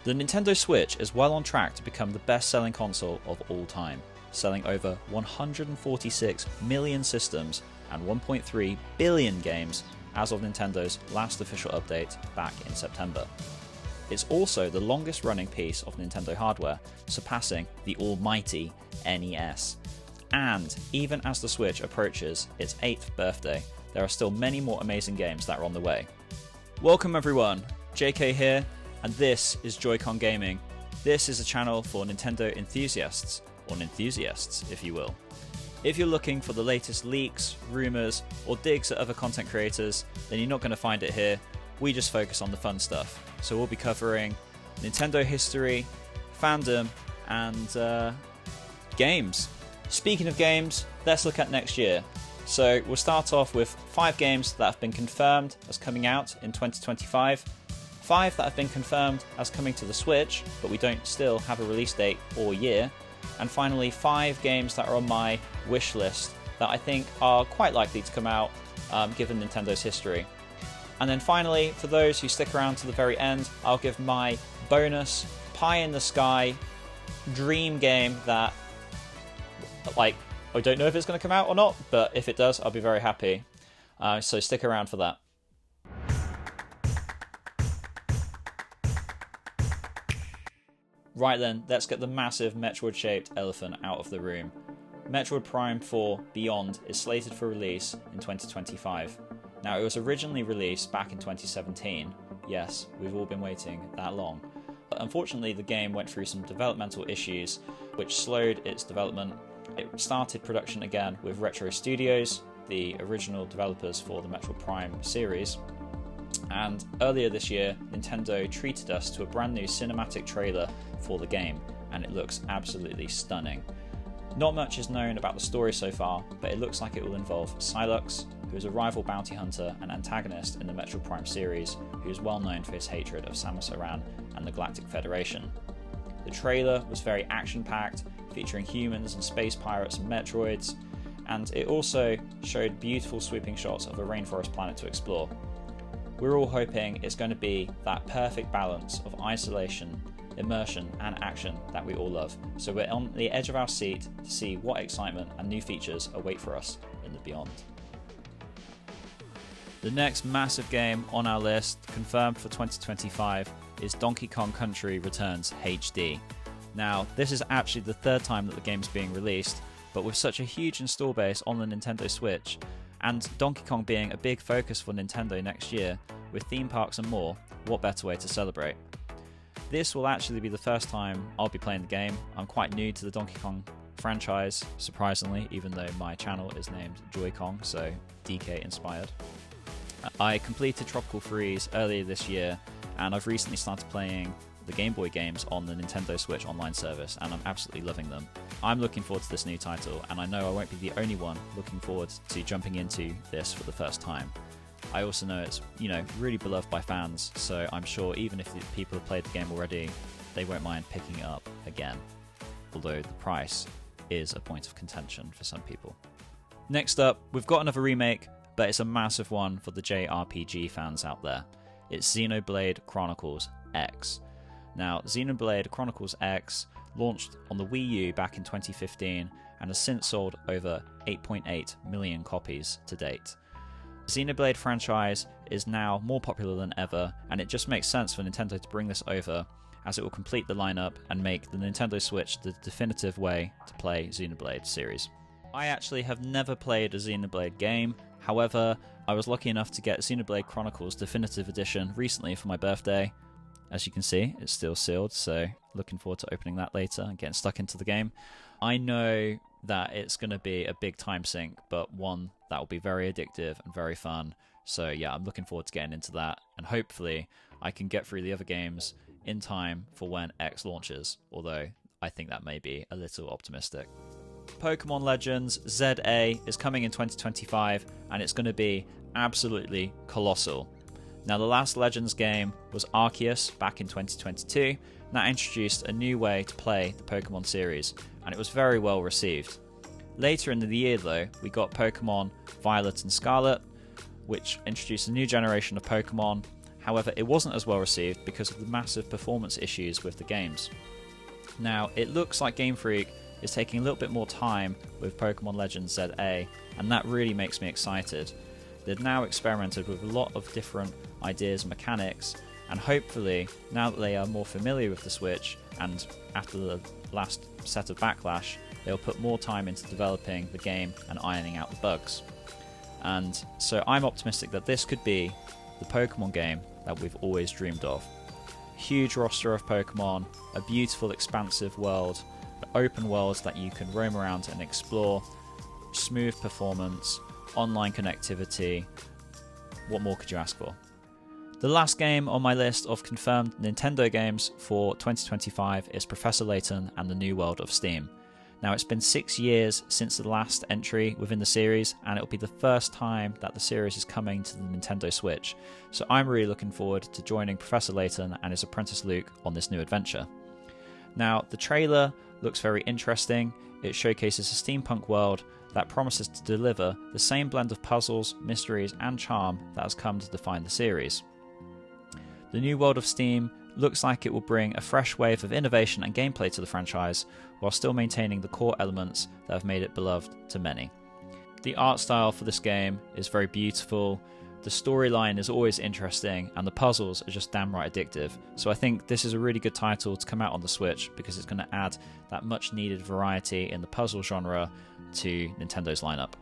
The Nintendo Switch is well on track to become the best-selling console of all time, selling over 146 million systems and 1.3 billion games as of Nintendo's last official update back in September. It's also the longest running piece of Nintendo hardware, surpassing the almighty NES. And even as the Switch approaches its 8th birthday, there are still many more amazing games that are on the way. Welcome everyone, JK here, and this is Joy-Con Gaming. This is a channel for Nintendo enthusiasts, or enthusiasts if you will. If you're looking for the latest leaks, rumours, or digs at other content creators, then you're not going to find it here. We just focus on the fun stuff. So we'll be covering Nintendo history, fandom, and games. Speaking of games, let's look at next year. So we'll start off with 5 games that have been confirmed as coming out in 2025, 5 that have been confirmed as coming to the Switch, but we don't still have a release date or year, and finally 5 games that are on my wish list that I think are quite likely to come out given Nintendo's history. And then finally, for those who stick around to the very end, I'll give my bonus pie in the sky dream game that, like, I don't know if it's going to come out or not, but if it does, I'll be very happy. So stick around for that. Right then, let's get the massive Metroid-shaped elephant out of the room. Metroid Prime 4 Beyond is slated for release in 2025. Now, it was originally released back in 2017. Yes, we've all been waiting that long. But unfortunately, the game went through some developmental issues, which slowed its development. It started production again with Retro Studios, the original developers for the Metroid Prime series. And earlier this year, Nintendo treated us to a brand new cinematic trailer for the game, and it looks absolutely stunning. Not much is known about the story so far, but it looks like it will involve Sylux, who is a rival bounty hunter and antagonist in the Metroid Prime series, who is well known for his hatred of Samus Aran and the Galactic Federation. The trailer was very action-packed, featuring humans and space pirates and Metroids, and it also showed beautiful sweeping shots of a rainforest planet to explore. We're all hoping it's going to be that perfect balance of isolation, immersion and action that we all love, so we're on the edge of our seat to see what excitement and new features await for us in the beyond. The next massive game on our list, confirmed for 2025, is Donkey Kong Country Returns HD. Now, this is actually the 3rd time that the game's being released, but with such a huge install base on the Nintendo Switch, and Donkey Kong being a big focus for Nintendo next year, with theme parks and more, what better way to celebrate? This will actually be the first time I'll be playing the game. I'm quite new to the Donkey Kong franchise, surprisingly, even though my channel is named Joy-Kong, so DK inspired. I completed Tropical Freeze earlier this year, and I've recently started playing the Game Boy games on the Nintendo Switch online service, and I'm absolutely loving them. I'm looking forward to this new title, and I know I won't be the only one looking forward to jumping into this for the first time. I also know it's, really beloved by fans, so I'm sure even if people have played the game already, they won't mind picking it up again. Although the price is a point of contention for some people. Next up, we've got another remake, but it's a massive one for the JRPG fans out there. It's Xenoblade Chronicles X. Now, Xenoblade Chronicles X launched on the Wii U back in 2015 and has since sold over 8.8 million copies to date. The Xenoblade franchise is now more popular than ever, and it just makes sense for Nintendo to bring this over, as it will complete the lineup and make the Nintendo Switch the definitive way to play Xenoblade series. I actually have never played a Xenoblade game, however, I was lucky enough to get Xenoblade Chronicles Definitive Edition recently for my birthday. As you can see, it's still sealed, so looking forward to opening that later and getting stuck into the game. I know that it's going to be a big time sink, but one that will be very addictive and very fun. So yeah, I'm looking forward to getting into that, and hopefully I can get through the other games in time for when X launches, although I think that may be a little optimistic. Pokemon Legends ZA is coming in 2025, and it's going to be absolutely colossal. Now, the last Legends game was Arceus back in 2022, and that introduced a new way to play the Pokemon series, and it was very well received. Later in the year though, we got Pokemon Violet and Scarlet, which introduced a new generation of Pokemon. However, it wasn't as well received because of the massive performance issues with the games. Now, it looks like Game Freak is taking a little bit more time with Pokemon Legends ZA, and that really makes me excited. They've now experimented with a lot of different ideas and mechanics, and hopefully, now that they are more familiar with the Switch, and after the last set of Backlash, they'll put more time into developing the game and ironing out the bugs. And so I'm optimistic that this could be the Pokemon game that we've always dreamed of. Huge roster of Pokemon, a beautiful expansive world, open worlds that you can roam around and explore, smooth performance, online connectivity. What more could you ask for? The last game on my list of confirmed Nintendo games for 2025 is Professor Layton and the New World of Steam. Now, it's been 6 years since the last entry within the series, and it'll be the first time that the series is coming to the Nintendo Switch. So I'm really looking forward to joining Professor Layton and his apprentice Luke on this new adventure. Now, the trailer looks very interesting. It showcases a steampunk world that promises to deliver the same blend of puzzles, mysteries, and charm that has come to define the series. The New World of Steam looks like it will bring a fresh wave of innovation and gameplay to the franchise, while still maintaining the core elements that have made it beloved to many. The art style for this game is very beautiful, the storyline is always interesting, and the puzzles are just damn right addictive. So I think this is a really good title to come out on the Switch, because it's going to add that much needed variety in the puzzle genre to Nintendo's lineup.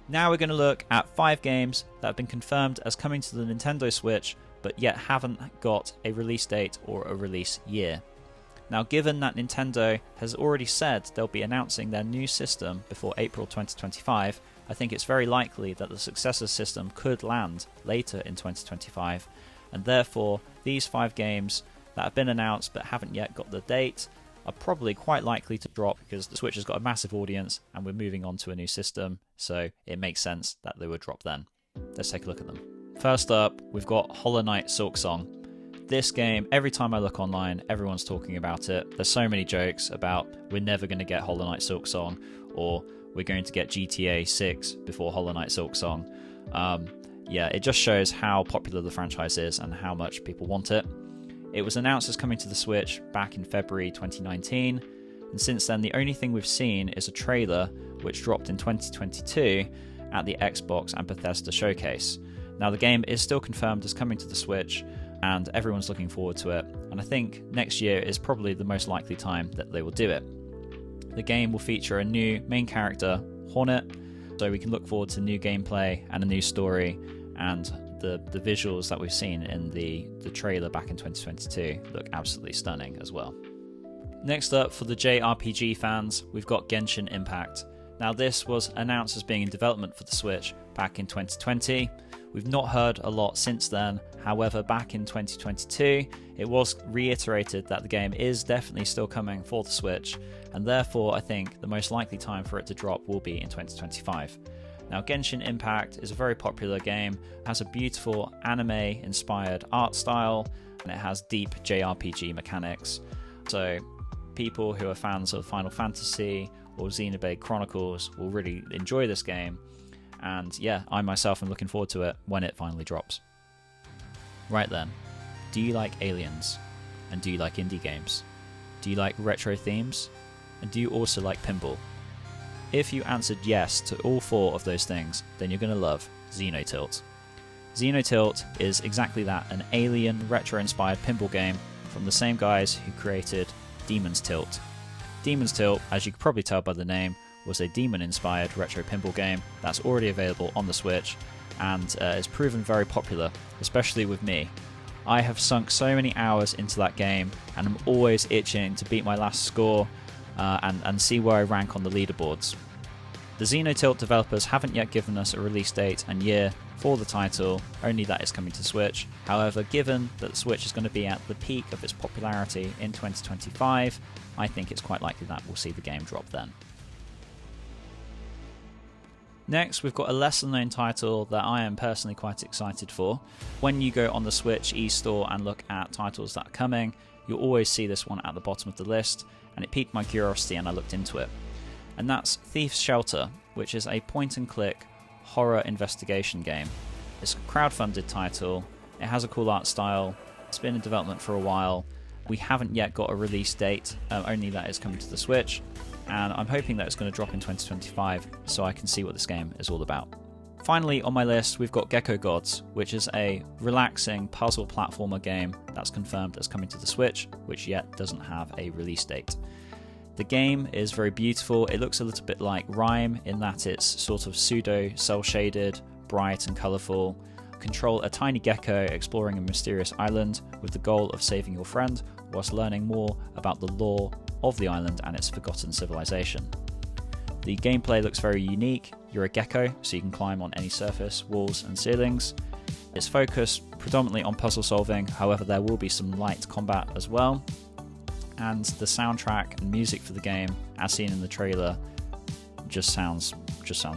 Now we're going to look at 5 games that have been confirmed as coming to the Nintendo Switch, but yet haven't got a release date or a release year. Now, given that Nintendo has already said they'll be announcing their new system before April 2025, I think it's very likely that the successor system could land later in 2025, and therefore these 5 games that have been announced but haven't yet got the date are probably quite likely to drop, because the Switch has got a massive audience and we're moving on to a new system, so it makes sense that they would drop then. Let's take a look at them. First up, we've got Hollow Knight Silksong. This game, every time I look online, everyone's talking about it. There's so many jokes about we're never going to get Hollow Knight Silksong, or we're going to get GTA 6 before Hollow Knight Silksong. Yeah, it just shows how popular the franchise is and how much people want it. It was announced as coming to the Switch back in February 2019, and since then the only thing we've seen is a trailer which dropped in 2022 at the Xbox and Bethesda showcase. Now, the game is still confirmed as coming to the Switch, and everyone's looking forward to it, and I think next year is probably the most likely time that they will do it. The game will feature a new main character, Hornet, so we can look forward to new gameplay and a new story, and the visuals that we've seen in the trailer back in 2022 look absolutely stunning as well. Next up, for the JRPG fans, we've got Genshin Impact. Now, this was announced as being in development for the Switch back in 2020. We've not heard a lot since then. However, back in 2022, it was reiterated that the game is definitely still coming for the Switch, and therefore I think the most likely time for it to drop will be in 2025. Now, Genshin Impact is a very popular game, it has a beautiful anime-inspired art style, and it has deep JRPG mechanics. So people who are fans of Final Fantasy or Xenoblade Chronicles will really enjoy this game. And yeah, I myself am looking forward to it when it finally drops. Right then, do you like aliens? And do you like indie games? Do you like retro themes? And do you also like pinball? If you answered yes to all 4 of those things, then you're going to love Xenotilt. Xenotilt is exactly that, an alien retro-inspired pinball game from the same guys who created Demon's Tilt. Demon's Tilt, as you can probably tell by the name, was a demon-inspired retro pinball game that's already available on the Switch, and is proven very popular, especially with me. I have sunk so many hours into that game, and I'm always itching to beat my last score and see where I rank on the leaderboards. The Xenotilt developers haven't yet given us a release date and year for the title, only that it's coming to Switch. However, given that the Switch is going to be at the peak of its popularity in 2025, I think it's quite likely that we'll see the game drop then. Next, we've got a lesser known title that I am personally quite excited for. When you go on the Switch eStore and look at titles that are coming, you'll always see this one at the bottom of the list, and it piqued my curiosity and I looked into it. And that's Thief's Shelter, which is a point and click horror investigation game. It's a crowdfunded title, It has a cool art style. It's been in development for a while. We haven't yet got a release date, only that it's coming to the Switch, and I'm hoping that it's going to drop in 2025 so I can see what this game is all about. Finally on my list, we've got Gecko Gods, which is a relaxing puzzle platformer game that's confirmed as coming to the Switch, which yet doesn't have a release date. The game is very beautiful. It looks a little bit like Rime in that it's sort of pseudo cel-shaded, bright and colourful. Control a tiny gecko exploring a mysterious island with the goal of saving your friend whilst learning more about the lore of the island and its forgotten civilization. The gameplay looks very unique. You're a gecko, so you can climb on any surface, walls and ceilings. It's focused predominantly on puzzle solving, however there will be some light combat as well. And the soundtrack and music for the game, as seen in the trailer, just sounds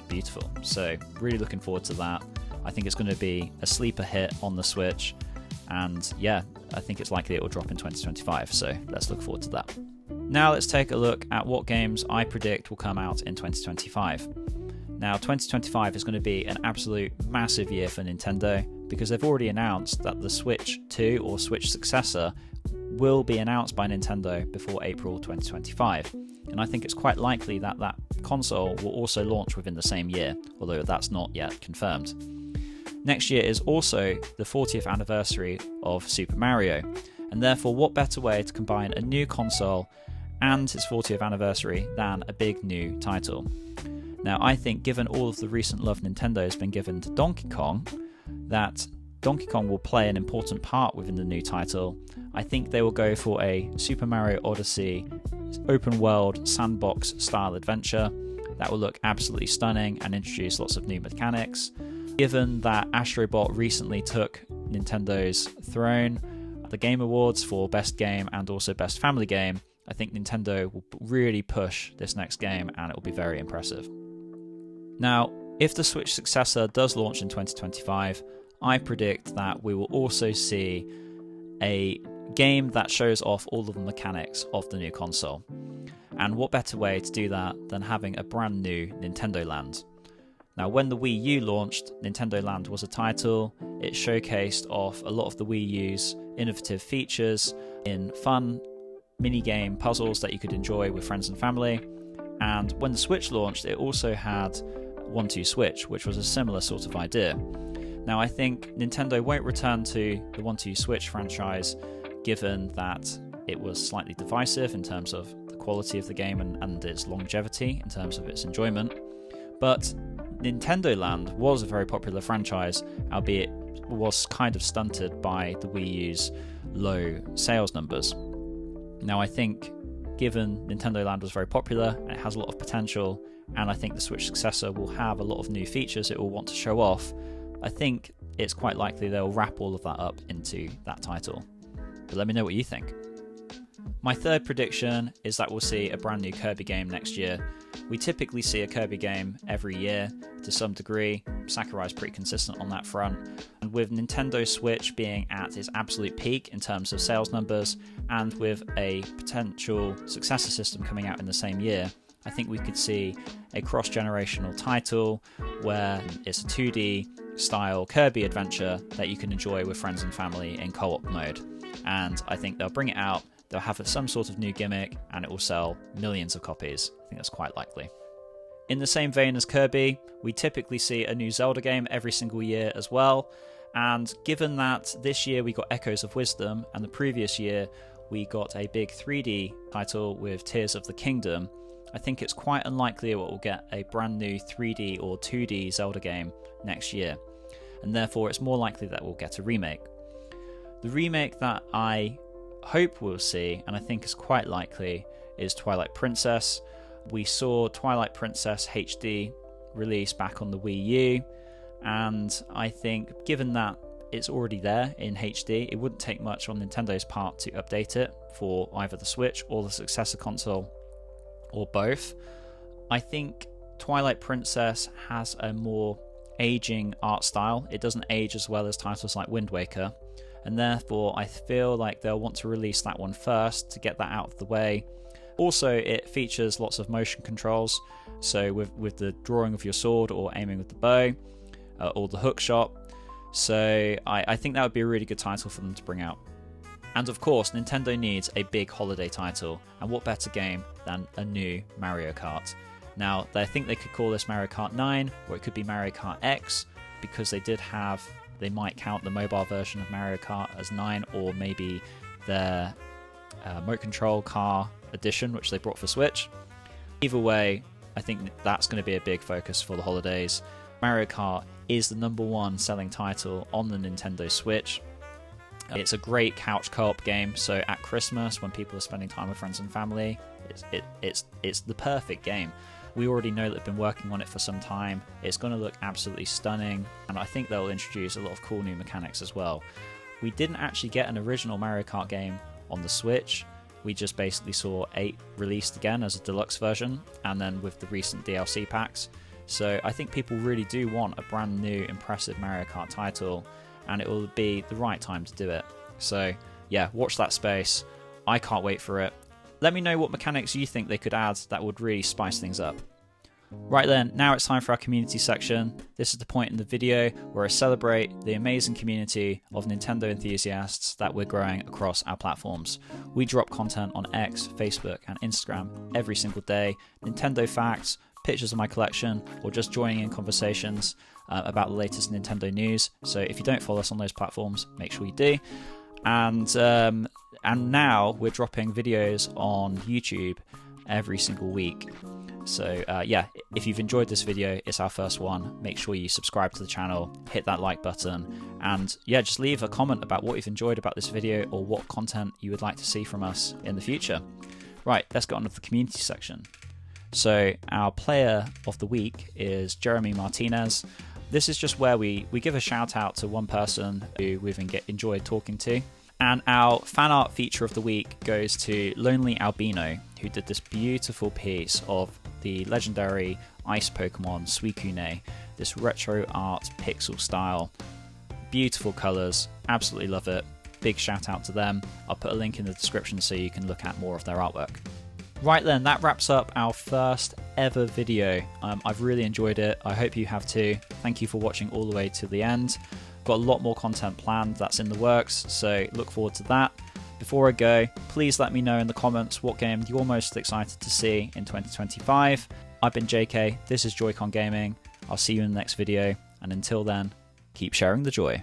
beautiful. So really looking forward to that. I think it's going to be a sleeper hit on the Switch, and yeah, I think it's likely it will drop in 2025, so let's look forward to that. Now let's take a look at what games I predict will come out in 2025. Now 2025 is going to be an absolute massive year for Nintendo, because they've already announced that the Switch 2 or Switch successor will be announced by Nintendo before April 2025. And I think it's quite likely that that console will also launch within the same year, although that's not yet confirmed. Next year is also the 40th anniversary of Super Mario, and therefore what better way to combine a new console and its 40th anniversary than a big new title. Now I think given all of the recent love Nintendo has been given to Donkey Kong, that Donkey Kong will play an important part within the new title. I think they will go for a Super Mario Odyssey open world sandbox style adventure that will look absolutely stunning and introduce lots of new mechanics. Given that Astro Bot recently took Nintendo's throne at the Game Awards for Best Game and also Best Family Game, I think Nintendo will really push this next game and it will be very impressive. Now, if the Switch successor does launch in 2025, I predict that we will also see a game that shows off all of the mechanics of the new console. And what better way to do that than having a brand new Nintendo Land? Now, when the Wii U launched, Nintendo Land was a title. It showcased off a lot of the Wii U's innovative features in fun mini-game puzzles that you could enjoy with friends and family. And when the Switch launched, it also had 1-2 Switch, which was a similar sort of idea. Now, I think Nintendo won't return to the 1-2 Switch franchise, given that it was slightly divisive in terms of the quality of the game and its longevity in terms of its enjoyment. But Nintendo Land was a very popular franchise, albeit was kind of stunted by the Wii U's low sales numbers. Now I think given Nintendo Land was very popular, and it has a lot of potential, and I think the Switch successor will have a lot of new features it will want to show off, I think it's quite likely they'll wrap all of that up into that title. But let me know what you think. My third prediction is that we'll see a brand new Kirby game next year. We typically see a Kirby game every year to some degree. Sakurai's pretty consistent on that front. And with Nintendo Switch being at its absolute peak in terms of sales numbers, and with a potential successor system coming out in the same year, I think we could see a cross-generational title where it's a 2D style Kirby adventure that you can enjoy with friends and family in co-op mode. And I think they'll bring it out, they'll have some sort of new gimmick, and it will sell millions of copies. I think that's quite likely. In the same vein as Kirby, we typically see a new Zelda game every single year as well. And given that this year we got Echoes of Wisdom, and the previous year we got a big 3D title with Tears of the Kingdom, I think it's quite unlikely we'll get a brand new 3D or 2D Zelda game next year. And therefore it's more likely that we'll get a remake. The remake that I hope we'll see, and I think is quite likely, is Twilight Princess. We saw Twilight Princess HD release back on the Wii U, and I think given that it's already there in HD, it wouldn't take much on Nintendo's part to update it for either the Switch or the successor console, or both. I think Twilight Princess has a more aging art style. It doesn't age as well as titles like Wind Waker, and therefore I feel like they'll want to release that one first to get that out of the way. Also, it features lots of motion controls, so with the drawing of your sword or aiming with the bow, or the hook shot. So I think that would be a really good title for them to bring out. And of course, Nintendo needs a big holiday title, and what better game than a new Mario Kart. Now, I think they could call this Mario Kart 9, or it could be Mario Kart X, because they might count the mobile version of Mario Kart as 9, or maybe their Remote Control Car edition, which they brought for Switch. Either way, I think that's going to be a big focus for the holidays. Mario Kart is the #1 selling title on the Nintendo Switch. It's a great couch co-op game, so at Christmas, when people are spending time with friends and family, it's the perfect game. We already know that they've been working on it for some time. It's going to look absolutely stunning, and I think they'll introduce a lot of cool new mechanics as well. We didn't actually get an original Mario Kart game on the Switch. We just basically saw 8 released again as a deluxe version, and then with the recent DLC packs. So I think people really do want a brand new, impressive Mario Kart title, and it will be the right time to do it. So yeah, watch that space. I can't wait for it. Let me know what mechanics you think they could add that would really spice things up. Right then, now it's time for our community section. This is the point in the video where I celebrate the amazing community of Nintendo enthusiasts that we're growing across our platforms. We drop content on X, Facebook and Instagram every single day. Nintendo facts, pictures of my collection, or just joining in conversations about the latest Nintendo news. So if you don't follow us on those platforms, make sure you do. And now we're dropping videos on YouTube every single week. So yeah, if you've enjoyed this video, it's our first one. Make sure you subscribe to the channel, hit that like button, and yeah, just leave a comment about what you've enjoyed about this video or what content you would like to see from us in the future. Right, let's get on to the community section. So our player of the week is Jeremy Martinez. This is just where we give a shout out to one person who we've enjoyed talking to. And our fan art feature of the week goes to Lonely Albino, who did this beautiful piece of the legendary ice Pokemon Suicune, this retro art pixel style. Beautiful colours, absolutely love it. Big shout out to them. I'll put a link in the description so you can look at more of their artwork. Right then, that wraps up our first ever video. I've really enjoyed it. I hope you have too. Thank you for watching all the way to the end. Got a lot more content planned that's in the works, so look forward to that. Before I go, please let me know in the comments what game you're most excited to see in 2025. I've been JK, this is Joy-Con Gaming. I'll see you in the next video, and until then, keep sharing the joy.